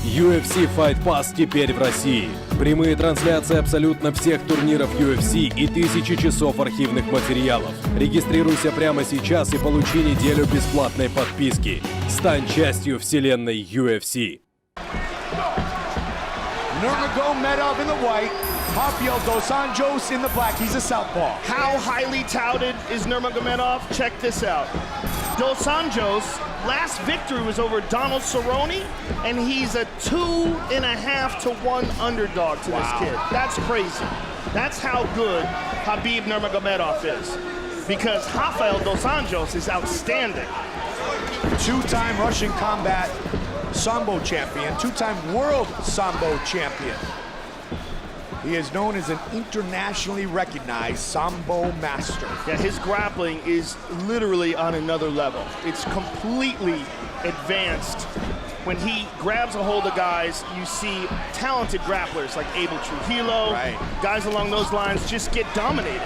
UFC Fight Pass теперь в России. Прямые трансляции абсолютно всех турниров UFC и тысячи часов архивных материалов. Регистрируйся прямо сейчас и получи неделю бесплатной подписки. Стань частью вселенной UFC. Nurmagomedov in the white, Rafael Dos Anjos in the black. He's a southpaw. How highly touted is Nurmagomedov? Check this out. Dos Anjos' last victory was over Donald Cerrone, and he's a 2.5 to 1 underdog to this kid. That's crazy. That's how good Khabib Nurmagomedov is. Because Rafael Dos Anjos is outstanding. Two-time Russian combat Sambo champion, two-time world Sambo champion. He is known as an internationally recognized Sambo master. Yeah, his grappling is literally on another level. It's completely advanced. When he grabs a hold of guys, you see talented grapplers like Abel Trujillo, guys along those lines just get dominated.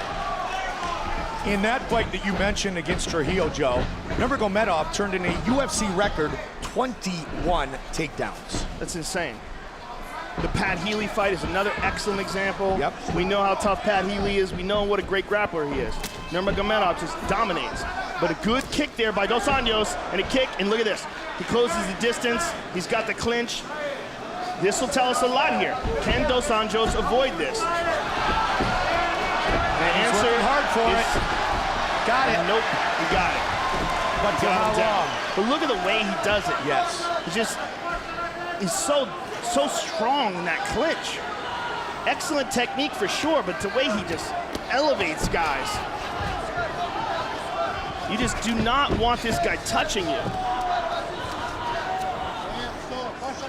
In that fight that you mentioned against Trujillo, Joe, Nurmagomedov turned in a UFC record 21 takedowns. That's insane. The Pat Healy fight is another excellent example. Yep. We know how tough Pat Healy is. We know what a great grappler he is. Nurmagomedov just dominates. But a good kick there by Dos Anjos, and a kick, and look at this. He closes the distance. He's got the clinch. This will tell us a lot here. Can Dos Anjos avoid this? The answer working hard for it. Got it. Nope, he got it. But for how long? But look at the way he does it. Yes. He's so strong in that clinch. Excellent technique for sure, but the way he just elevates guys. You just do not want this guy touching you.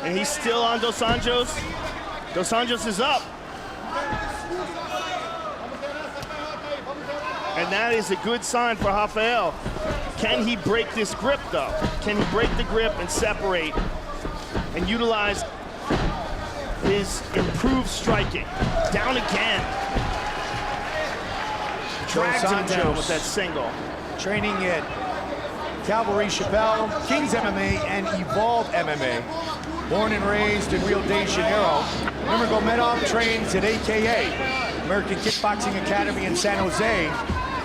And he's still on Dos Anjos. Dos Anjos is up. And that is a good sign for Rafael. Can he break this grip, though? Can he break the grip and separate and utilize his improved striking? Down again. Drags him down with that single. Training at Calvary Chappelle, Kings MMA, and Evolve MMA. Born and raised in Rio de Janeiro, Nurmagomedov trains at AKA, American Kickboxing Academy in San Jose,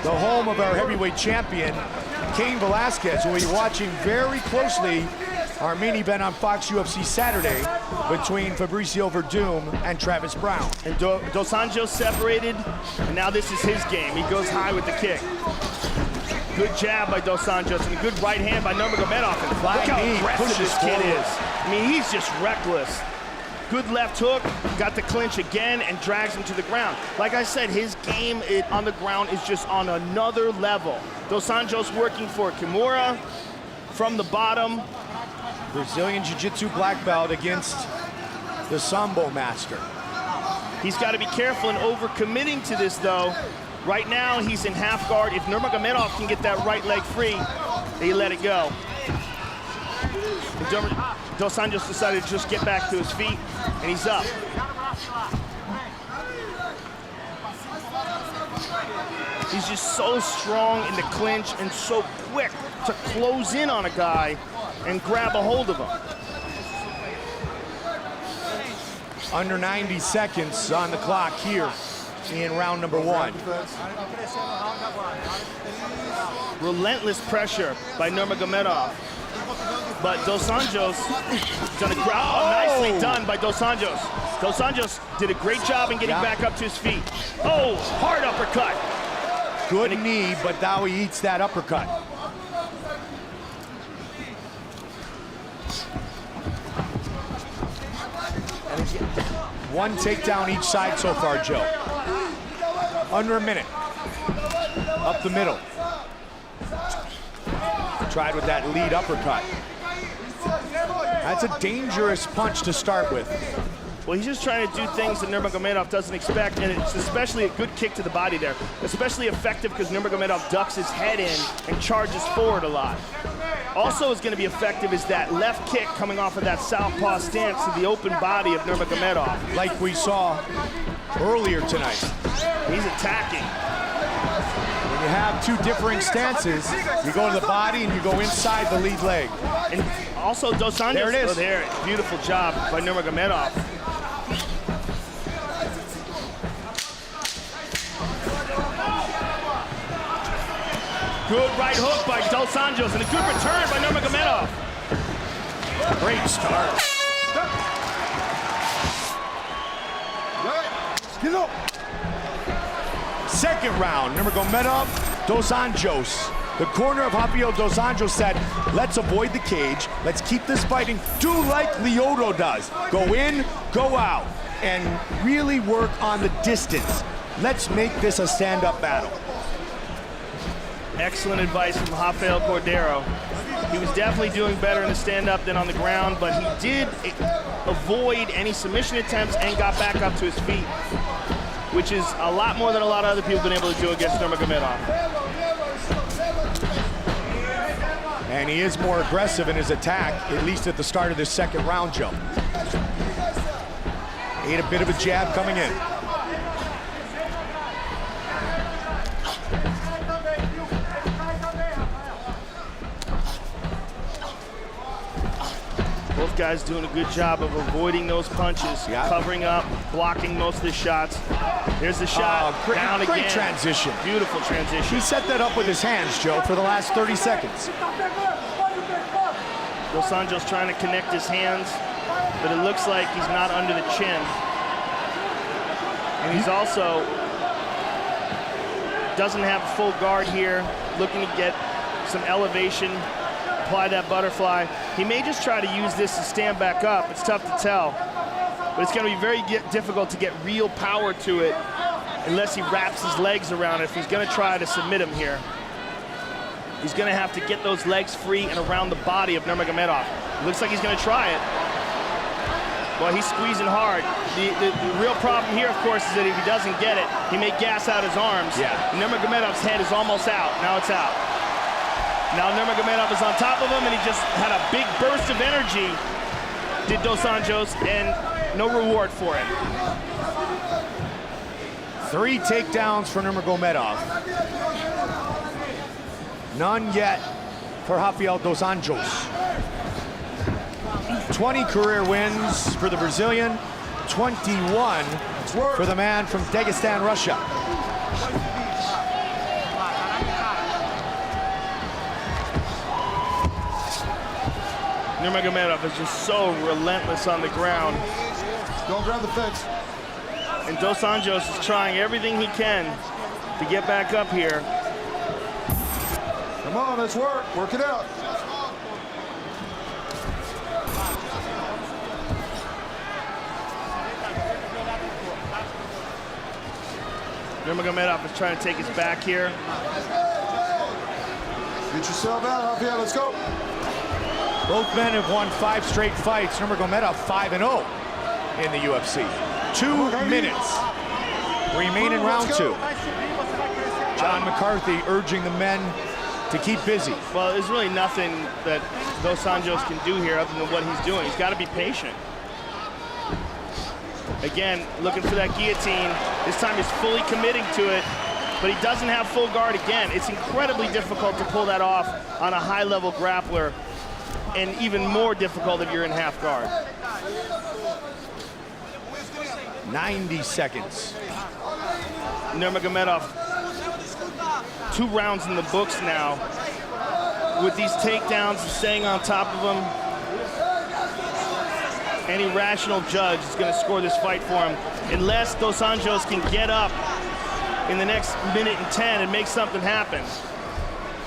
the home of our heavyweight champion, Cain Velasquez, who will be watching very closely our main event on Fox UFC Saturday between Fabricio Verdum and Travis Brown. And Dos Anjos separated, and now this is his game. He goes high with the kick. Good jab by Dos Anjos, and a good right hand by Nurmagomedov. And look how aggressive this kid is. I mean, he's just reckless. Good left hook, got the clinch again, and drags him to the ground. Like I said, his game on the ground is just on another level. Dos Anjos working for Kimura from the bottom. Brazilian Jiu-Jitsu black belt against the Sambo master. He's got to be careful in overcommitting to this, though. Right now, he's in half guard. If Nurmagomedov can get that right leg free, they let it go. Dos Anjos decided to just get back to his feet, and he's up. He's just so strong in the clinch and so quick to close in on a guy and grab a hold of him. Under 90 seconds on the clock here in round number 1. Relentless pressure by Nurmagomedov. But Dos Anjos done nicely done by Dos Anjos. Dos Anjos did a great job in getting back up to his feet. Oh, hard uppercut. Good knee, but now he eats that uppercut. One takedown each side so far, Joe. Under a minute. Up the middle. Tried with that lead uppercut. That's a dangerous punch to start with. Well, he's just trying to do things that Nurmagomedov doesn't expect, and it's especially a good kick to the body there. Especially effective because Nurmagomedov ducks his head in and charges forward a lot. Also is going to be effective is that left kick coming off of that southpaw stance to the open body of Nurmagomedov. Like we saw earlier tonight. He's attacking. When you have two differing stances, you go to the body and you go inside the lead leg. And Also, Dos Anjos. There it is. Oh, there. Beautiful job by Nurmagomedov. Good right hook by Dos Anjos and a good return by Nurmagomedov. Great start. Second round, Nurmagomedov, Dos Anjos. The corner of Rafael Dos Anjos said, let's avoid the cage. Let's keep this fighting. Do like Lyoto does. Go in, go out, and really work on the distance. Let's make this a stand-up battle. Excellent advice from Rafael Cordero. He was definitely doing better in the stand-up than on the ground, but he did avoid any submission attempts and got back up to his feet, which is a lot more than a lot of other people have been able to do against Nurmagomedov. And he is more aggressive in his attack, at least at the start of this second round, Joe. Ate a bit of a jab coming in. Both guys doing a good job of avoiding those punches, covering up, blocking most of the shots. There's the shot, down again. Great transition. Beautiful transition. He set that up with his hands, Joe, for the last 30 seconds. Dos Anjos trying to connect his hands, but it looks like he's not under the chin. And he's also doesn't have a full guard here, looking to get some elevation, apply that butterfly. He may just try to use this to stand back up. It's tough to tell, but it's going to be very difficult to get real power to it unless he wraps his legs around it if he's going to try to submit him here. He's going to have to get those legs free and around the body of Nurmagomedov. It looks like he's going to try it. Well, he's squeezing hard. The real problem here, of course, is that if he doesn't get it, he may gas out his arms. Yeah. Nurmagomedov's head is almost out. Now it's out. Now Nurmagomedov is on top of him, and he just had a big burst of energy, did Dos Anjos, and no reward for it. 3 takedowns for Nurmagomedov. None yet for Rafael Dos Anjos. 20 career wins for the Brazilian, 21 for the man from Dagestan, Russia. Nurmagomedov is just so relentless on the ground. Don't grab the fence. And Dos Anjos is trying everything he can to get back up here. Come on, let's work. Work it out. Nurmagomedov is trying to take his back here. Get yourself out, Rafael. Let's go. Both men have won 5 straight fights. Nurmagomedov 5-0 in the UFC. 2 minutes remain in round 2. John McCarthy urging the men to keep busy. Well, there's really nothing that Dos Anjos can do here other than what he's doing. He's got to be patient. Again, looking for that guillotine. This time he's fully committing to it, but he doesn't have full guard again. It's incredibly difficult to pull that off on a high-level grappler, and even more difficult if you're in half guard. 90 seconds. Nurmagomedov, 2 rounds in the books now. With these takedowns and staying on top of him, any rational judge is going to score this fight for him, unless Dos Anjos can get up in the next minute and 10 and make something happen.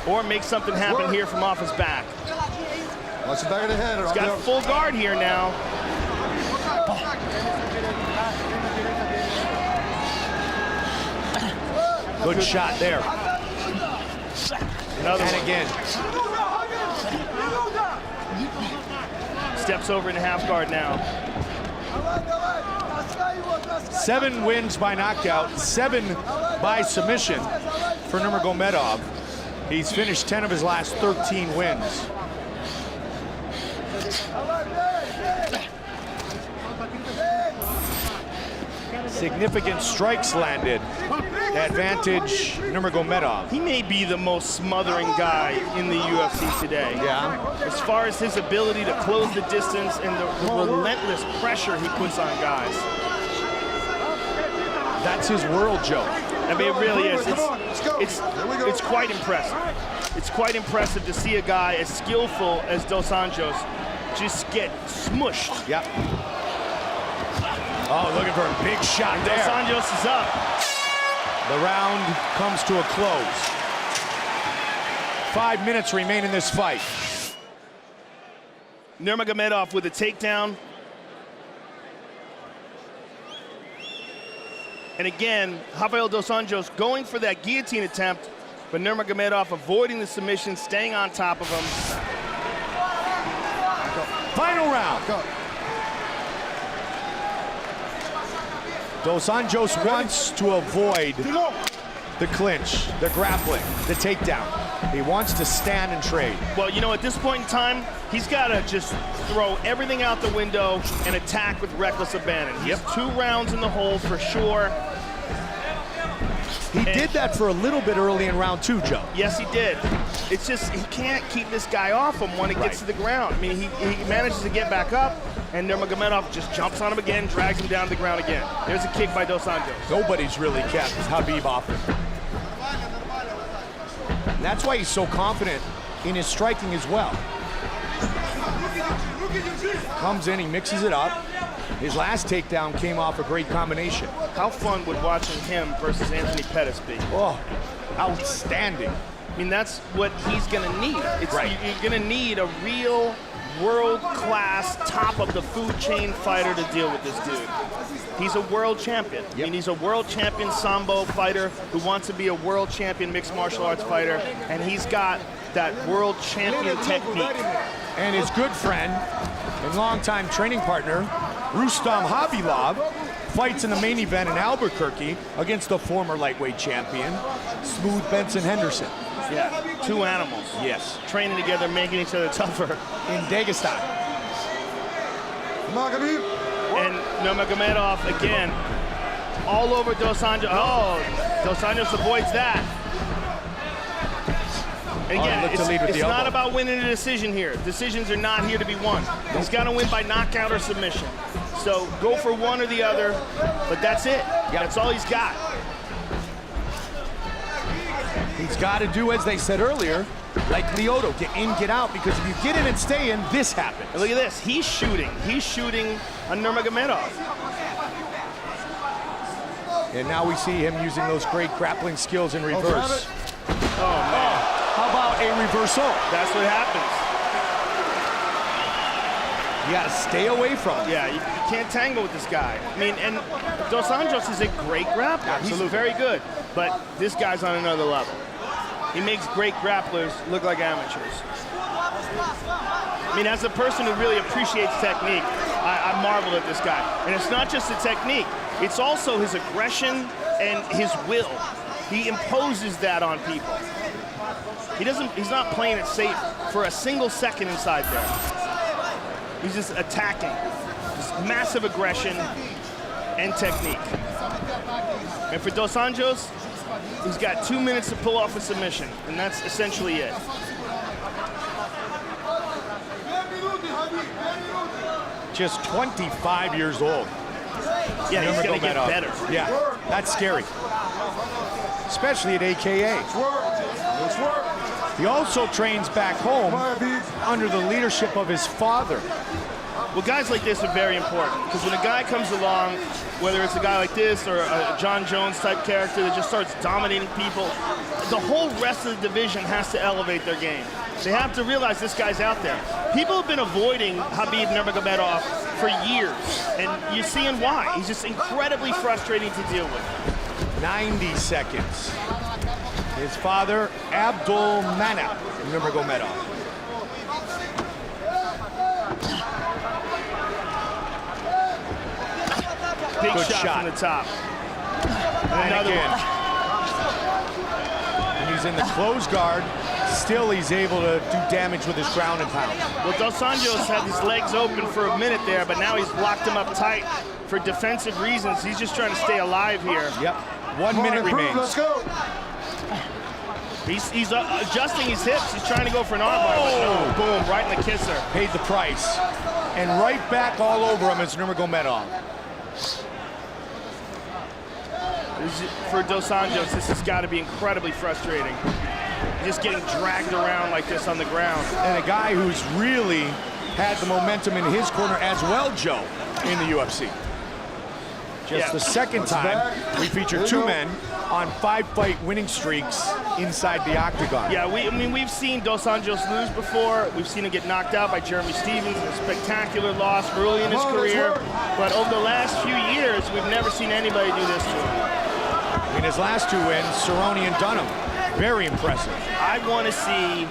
Or make something happen here from off his back. Watch the back of the head. He's got full guard here now. Good shot there. Another And one. again. Steps over into half guard now. 7 wins by knockout, 7 by submission for Nurmagomedov. He's finished 10 of his last 13 wins. Significant strikes landed Advantage, Nurmagomedov. He may be the most smothering guy in the UFC today. Yeah. As far as his ability to close the distance and the relentless pressure he puts on guys. That's his world, Joe. I mean, it really is. It's quite impressive. It's quite impressive to see a guy as skillful as Dos Anjos just get smushed. Yep. Oh, looking for a big shot there. Dos Anjos is up. The round comes to a close. 5 minutes remain in this fight. Nurmagomedov with a takedown. And again, Rafael Dos Anjos going for that guillotine attempt, but Nurmagomedov avoiding the submission, staying on top of him. Final round. Go. Dos Anjos wants to avoid the clinch, the grappling, the takedown. He wants to stand and trade. Well, you know, at this point in time, he's got to just throw everything out the window and attack with reckless abandon. He's 2 rounds in the hole for sure. He did that for a little bit early in round 2, Joe. Yes, he did. It's just he can't keep this guy off him when it gets to the ground. I mean, he manages to get back up, and Nurmagomedov just jumps on him again, drags him down to the ground again. There's a kick by Dos Anjos. Nobody's really kept Khabib off him. And that's why he's so confident in his striking as well. Comes in, he mixes it up. His last takedown came off a great combination. How fun would watching him versus Anthony Pettis be? Oh, outstanding. I mean, that's what he's going to need. Right. You're going to need a real world-class, top-of-the-food chain fighter to deal with this dude. He's a world champion. Yep. I mean, he's a world champion Sambo fighter who wants to be a world champion mixed martial arts fighter, and he's got that world champion technique. And his good friend and longtime training partner, Rustam Khabilov, fights in the main event in Albuquerque against the former lightweight champion, Smooth Benson Henderson. Yeah, 2 animals. Yes. Training together, making each other tougher. In Dagestan. Come on, Khabib. And Nurmagomedov again, all over Dos Anjos. Oh, Dos Anjos avoids that. And again, it's not about winning a decision here. Decisions are not here to be won. He's got to win by knockout or submission. So go for one or the other, but that's it. That's all he's got. He's got to do, as they said earlier, like Lyoto, get in, get out, because if you get in and stay in, this happens. And look at this, he's shooting. He's shooting on Nurmagomedov. And now we see him using those great grappling skills in reverse. Oh, man. How about a reversal? That's what happens. You got to stay away from him. Yeah, you can't tangle with this guy. I mean, and Dos Anjos is a great grappler. Absolutely. He's very good, but this guy's on another level. He makes great grapplers look like amateurs. I mean, as a person who really appreciates technique, I marvel at this guy. And it's not just the technique, it's also his aggression and his will. He imposes that on people. He's not playing it safe for a single second inside there. He's just attacking. Just massive aggression and technique. And for Dos Anjos, he's got 2 minutes to pull off a submission, and that's essentially it. Just 25 years old. Yeah, he's gonna get better. Yeah, that's scary. Especially at AKA. Let's work. He also trains back home under the leadership of his father. Well, guys like this are very important, because when a guy comes along, whether it's a guy like this or a John Jones type character that just starts dominating people, the whole rest of the division has to elevate their game. They have to realize this guy's out there. People have been avoiding Khabib Nurmagomedov for years, and you're seeing why. He's just incredibly frustrating to deal with. 90 seconds. His father, Abdul Manap Nurmagomedov. Big Good shot from the top. And Another again. one. And he's in the closed guard. Still, he's able to do damage with his ground and pound. Well, Dos Anjos had his legs open for a minute there, but now he's locked him up tight for defensive reasons. He's just trying to stay alive here. Yep. 1 minute remains. Let's go. He's adjusting his hips. He's trying to go for an armbar. Oh, boom, right in the kisser. Paid the price. And right back all over him is Nurmagomedov. For Dos Anjos, this has got to be incredibly frustrating. Just getting dragged around like this on the ground. And a guy who's really had the momentum in his corner as well, Joe, in the UFC. Just the second time we featured two men on 5-fight winning streaks inside the octagon. Yeah, we've seen Dos Anjos lose before. We've seen him get knocked out by Jeremy Stephens in a spectacular loss early in his career. But over the last few years, we've never seen anybody do this to him. In his last two wins, Cerrone and Dunham. Very impressive. I want to see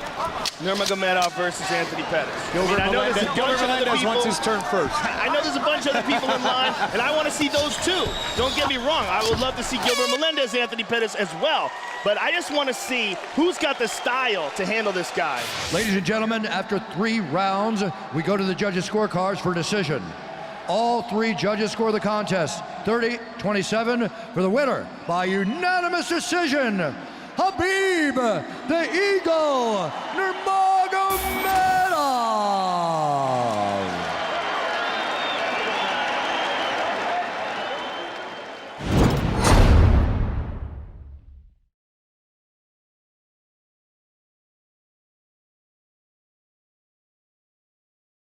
Nurmagomedov versus Anthony Pettis. Gilbert Melendez wants his turn first. I know there's a bunch of other people in line, and I want to see those too. Don't get me wrong. I would love to see Gilbert Melendez, Anthony Pettis as well. But I just want to see who's got the style to handle this guy. Ladies and gentlemen, after 3 rounds, we go to the judges' scorecards for decision. All 3 judges score the contest 30-27 for the winner by unanimous decision. Habib, the Eagle, Nurmagomedov.